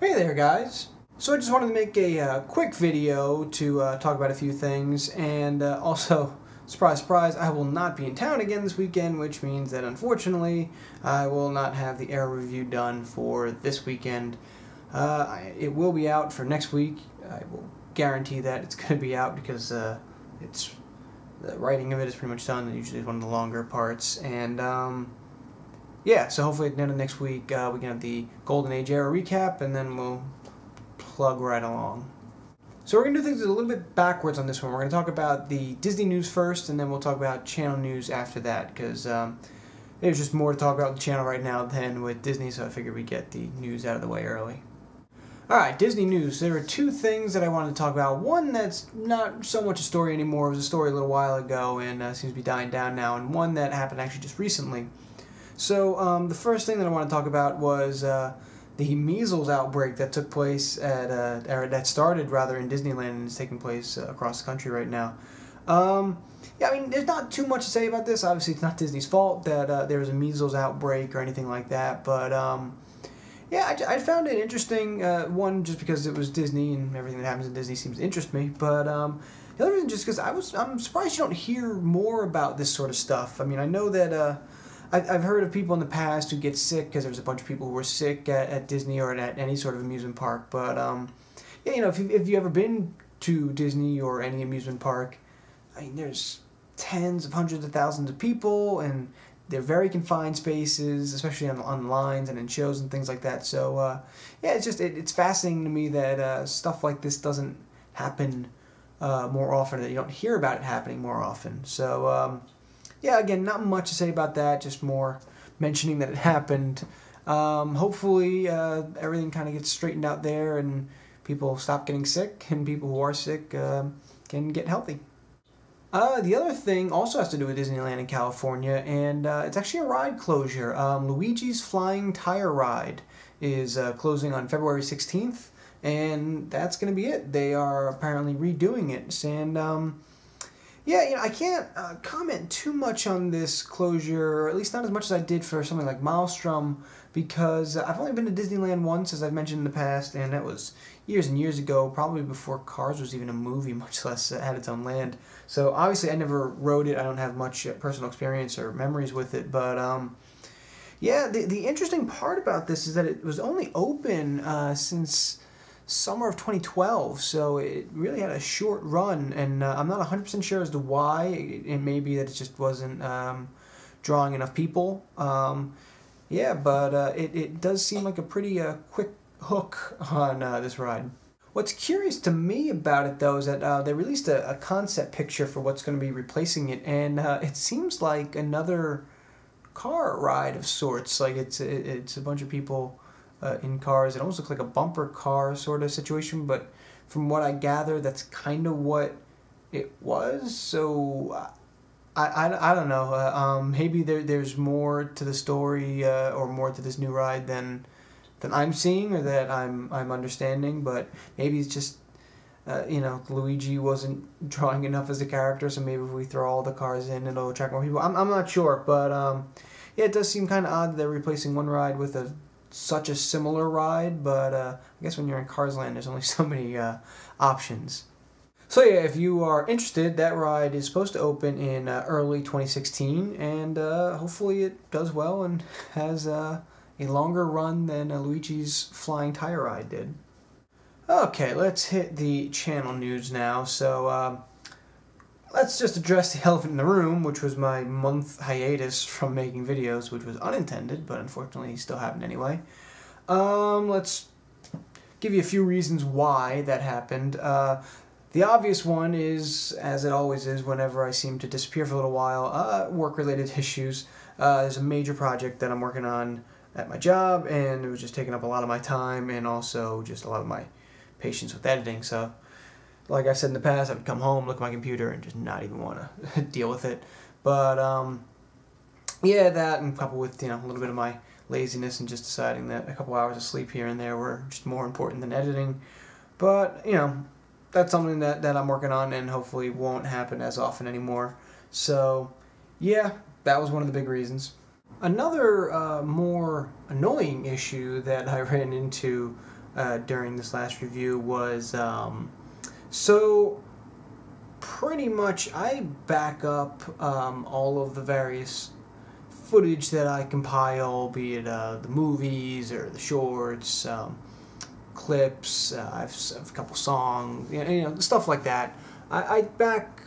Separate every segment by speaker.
Speaker 1: Hey there guys! So I just wanted to make a quick video to talk about a few things, and also, surprise surprise, I will not be in town again this weekend, which means that unfortunately I will not have the air review done for this weekend. It will be out for next week. I will guarantee that it's going to be out because the writing of it is pretty much done. It usually is one of the longer parts, and yeah, so hopefully at the end of next week we can have the Golden Age era recap, and then we'll plug right along. So we're going to do things a little bit backwards on this one. We're going to talk about the Disney news first, and then we'll talk about channel news after that, because there's just more to talk about the channel right now than with Disney, so I figured we'd get the news out of the way early. Alright, Disney news. There are two things that I wanted to talk about. One that's not so much a story anymore. It was a story a little while ago and seems to be dying down now, and one that happened actually just recently. So the first thing that I want to talk about was the measles outbreak that took place at that started rather in Disneyland and is taking place across the country right now. Yeah, I mean, there's not too much to say about this. Obviously, it's not Disney's fault that there was a measles outbreak or anything like that. But yeah, I found it interesting. One, just because it was Disney and everything that happens in Disney seems to interest me. But the other reason, just because I'm surprised you don't hear more about this sort of stuff. I mean, I know that. I've heard of people in the past who get sick because there was a bunch of people who were sick at Disney or at any sort of amusement park. But yeah, you know, if you've ever been to Disney or any amusement park, I mean, there's tens of hundreds of thousands of people, and they're very confined spaces, especially on lines and in shows and things like that. So yeah, it's fascinating to me that stuff like this doesn't happen more often. That you don't hear about it happening more often. So. Yeah, again, not much to say about that, just more mentioning that it happened. Hopefully everything kind of gets straightened out there and people stop getting sick, and people who are sick can get healthy. The other thing also has to do with Disneyland in California, and it's actually a ride closure. Luigi's Flying Tire Ride is closing on February 16th, and that's going to be it. They are apparently redoing it, and yeah, you know, I can't comment too much on this closure, or at least not as much as I did for something like Maelstrom, because I've only been to Disneyland once, as I've mentioned in the past, and that was years and years ago, probably before Cars was even a movie, much less had its own land. So obviously I never rode it. I don't have much personal experience or memories with it, but yeah, the interesting part about this is that it was only open since summer of 2012, so it really had a short run, and I'm not 100% sure as to why. It may be that it just wasn't drawing enough people. Yeah, but it does seem like a pretty quick hook on this ride. What's curious to me about it, though, is that they released a concept picture for what's going to be replacing it, and it seems like another car ride of sorts. Like it's a bunch of people in cars. It almost looks like a bumper car sort of situation, but from what I gather, that's kind of what it was. So I don't know. Maybe there's more to the story or more to this new ride than I'm seeing or that I'm understanding. But maybe it's just you know, Luigi wasn't drawing enough as a character, so maybe if we throw all the cars in, it'll attract more people. I'm not sure, but yeah, it does seem kind of odd that they're replacing one ride with such a similar ride, but I guess when you're in Cars Land, there's only so many options. So yeah, if you are interested, that ride is supposed to open in early 2016, and hopefully it does well and has a longer run than Luigi's Flying Tire Ride did. Okay, let's hit the channel news now. So let's just address the elephant in the room, which was my month hiatus from making videos, which was unintended, but unfortunately still happened anyway. Let's give you a few reasons why that happened. The obvious one is, as it always is whenever I seem to disappear for a little while, work-related issues. There's a major project that I'm working on at my job, and it was just taking up a lot of my time and also just a lot of my patience with editing. So like I said in the past, I would come home, look at my computer, and just not even want to deal with it. But yeah, that, and coupled with, you know, a little bit of my laziness and just deciding that a couple hours of sleep here and there were just more important than editing. But you know, that's something that I'm working on and hopefully won't happen as often anymore. So yeah, that was one of the big reasons. Another more annoying issue that I ran into during this last review was, so pretty much I back up all of the various footage that I compile, be it the movies or the shorts, clips, I have a couple songs, stuff like that. I back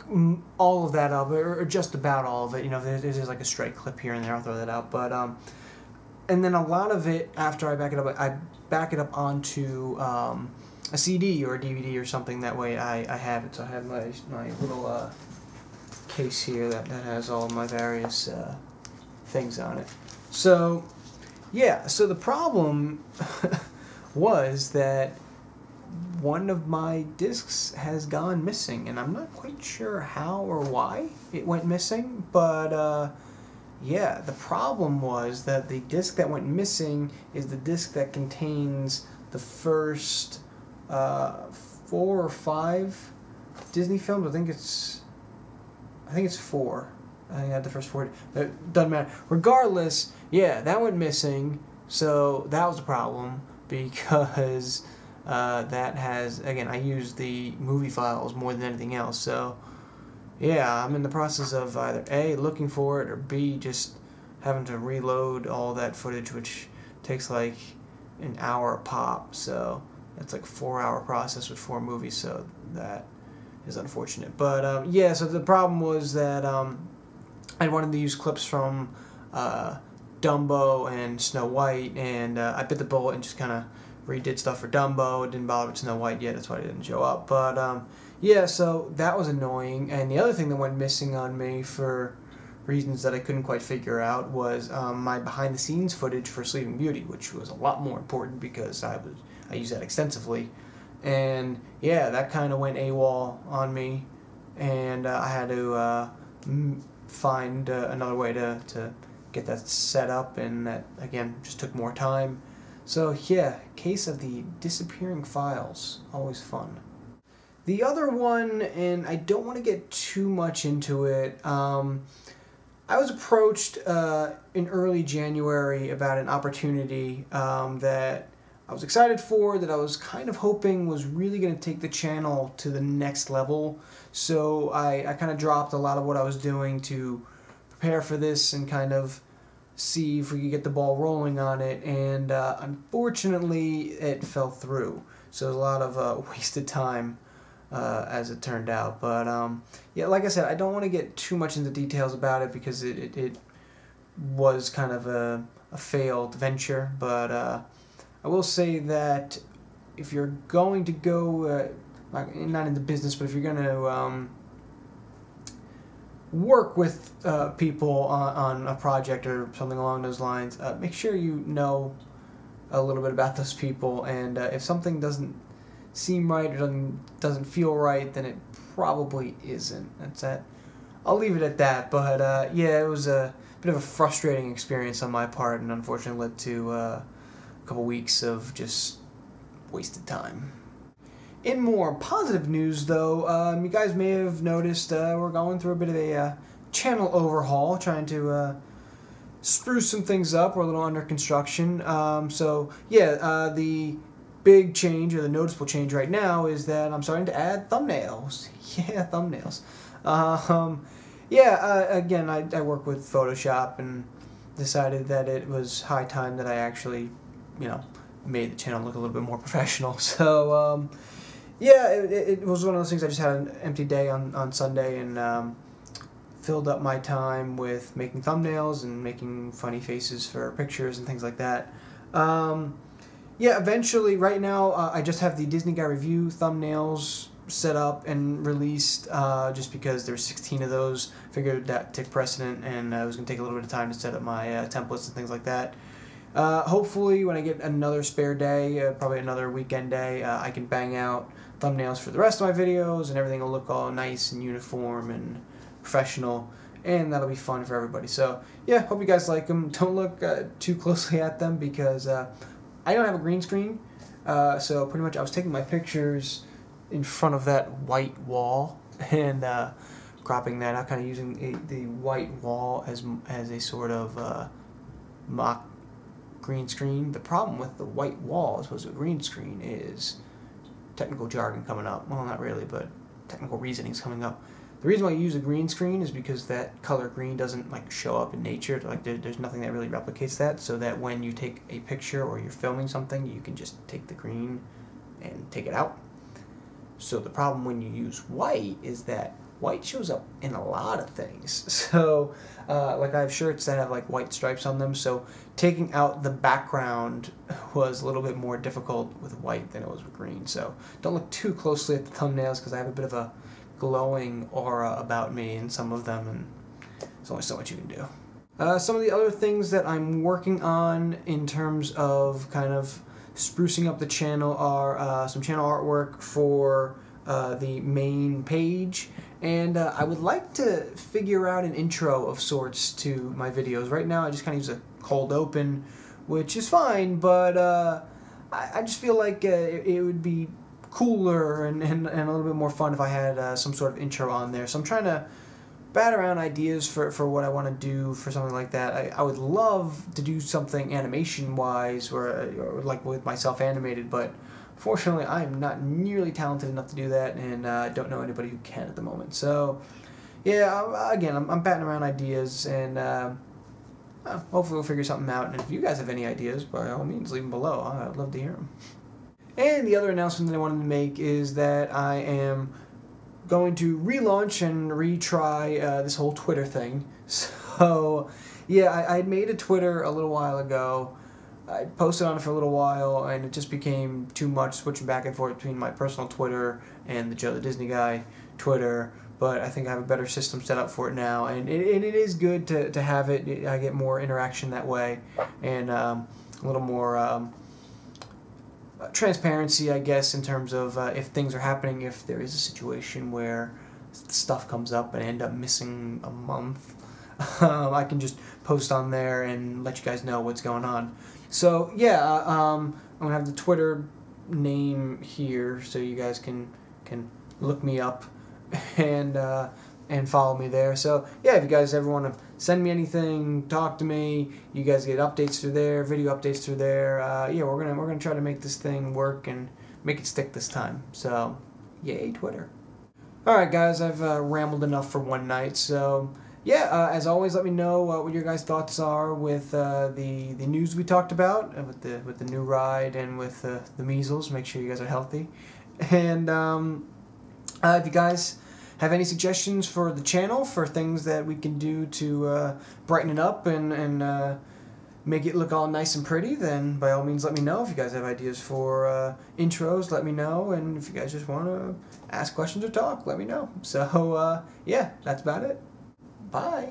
Speaker 1: all of that up, or just about all of it. There's like a stray clip here and there, I'll throw that out. But and then a lot of it, after I back it up onto a CD or a DVD or something. That way I have it. So I have my little case here that has all of my various things on it. So yeah, so the problem was that one of my discs has gone missing, and I'm not quite sure how or why it went missing, but yeah, the problem was that the disc that went missing is the disc that contains the first 4 or 5 Disney films. I think it's 4. I think I had the first 4. It doesn't matter. Regardless, yeah, that went missing, so that was a problem, because that has, again, I use the movie files more than anything else, so yeah, I'm in the process of either A, looking for it, or B, just having to reload all that footage, which takes like an hour a pop, so that's like a 4-hour process with 4 movies, so that is unfortunate. But yeah, so the problem was that I wanted to use clips from Dumbo and Snow White, and I bit the bullet and just kind of redid stuff for Dumbo. It didn't bother with Snow White yet, that's why it didn't show up. But yeah, so that was annoying. And the other thing that went missing on me for reasons that I couldn't quite figure out was my behind-the-scenes footage for Sleeping Beauty, which was a lot more important because I use that extensively. And yeah, that kind of went AWOL on me, and I had to find another way to get that set up, and that, again, just took more time. So yeah, case of the disappearing files, always fun. The other one, and I don't want to get too much into it, I was approached in early January about an opportunity that I was excited for, that I was kind of hoping was really going to take the channel to the next level. So I kind of dropped a lot of what I was doing to prepare for this and kind of see if we could get the ball rolling on it, and unfortunately it fell through. So a lot of wasted time as it turned out. But yeah, like I said, I don't want to get too much into details about it because it was kind of a failed venture. But I will say that if you're going to go, not in the business, but if you're going to work with people on a project or something along those lines, make sure you know a little bit about those people, and if something doesn't seem right or doesn't feel right, then it probably isn't. That's it. I'll leave it at that. But yeah, it was a bit of a frustrating experience on my part, and unfortunately led to a couple weeks of just wasted time. In more positive news, though, you guys may have noticed we're going through a bit of a channel overhaul, trying to spruce some things up. We're a little under construction. So, yeah, the big change, or the noticeable change right now, is that I'm starting to add thumbnails. Yeah, thumbnails. Yeah, again, I work with Photoshop and decided that it was high time that I actually, made the channel look a little bit more professional. So, yeah, it was one of those things. I just had an empty day on Sunday and filled up my time with making thumbnails and making funny faces for pictures and things like that. Yeah, eventually, right now, I just have the Disney Guy Review thumbnails set up and released just because there's 16 of those. Figured that took precedent, and it was going to take a little bit of time to set up my templates and things like that. Hopefully, when I get another spare day, probably another weekend day, I can bang out thumbnails for the rest of my videos, and everything will look all nice and uniform and professional, and that'll be fun for everybody. So, yeah, hope you guys like them. Don't look too closely at them because I don't have a green screen, so pretty much I was taking my pictures in front of that white wall and cropping that out, kind of using the white wall as a sort of mock green screen. The problem with the white wall as opposed to a green screen is technical jargon coming up. Well, not really, but technical reasoning's coming up. The reason why you use a green screen is because that color green doesn't like show up in nature. Like there's nothing that really replicates that, so that when you take a picture or you're filming something, you can just take the green and take it out. So the problem when you use white is that white shows up in a lot of things. So like I have shirts that have like white stripes on them, so taking out the background was a little bit more difficult with white than it was with green. So don't look too closely at the thumbnails because I have a bit of a glowing aura about me in some of them, and there's only so much you can do. Some of the other things that I'm working on in terms of kind of sprucing up the channel are some channel artwork for the main page, and I would like to figure out an intro of sorts to my videos. Right now I just kind of use a cold open, which is fine, but I just feel like it would be cooler and a little bit more fun if I had some sort of intro on there. So I'm trying to bat around ideas for what I want to do for something like that. I would love to do something animation-wise or like with myself animated, but fortunately I'm not nearly talented enough to do that, and I don't know anybody who can at the moment. So yeah, again, I'm batting around ideas, and hopefully we'll figure something out. And if you guys have any ideas, by all means leave them below. I'd love to hear them. And the other announcement that I wanted to make is that I am going to relaunch and retry this whole Twitter thing. So, yeah, I had made a Twitter a little while ago. I posted on it for a little while, and it just became too much switching back and forth between my personal Twitter and the Joe the Disney Guy Twitter. But I think I have a better system set up for it now, and it is good to have it. I get more interaction that way, and a little more transparency, I guess, in terms of if things are happening, if there is a situation where stuff comes up and I end up missing a month, I can just post on there and let you guys know what's going on. So yeah, I'm gonna have the Twitter name here so you guys can look me up and follow me there. So yeah, if you guys ever want to send me anything, talk to me, you guys get updates through there, video updates through there. Yeah, we're gonna try to make this thing work and make it stick this time. So yay, Twitter. Alright guys, I've rambled enough for one night. So yeah, as always, let me know what your guys' thoughts are with the news we talked about, with the new ride and with the measles. Make sure you guys are healthy. And if you guys have any suggestions for the channel, for things that we can do to brighten it up and make it look all nice and pretty, then by all means let me know. If you guys have ideas for intros, let me know. And if you guys just want to ask questions or talk, let me know. So yeah, that's about it. Bye.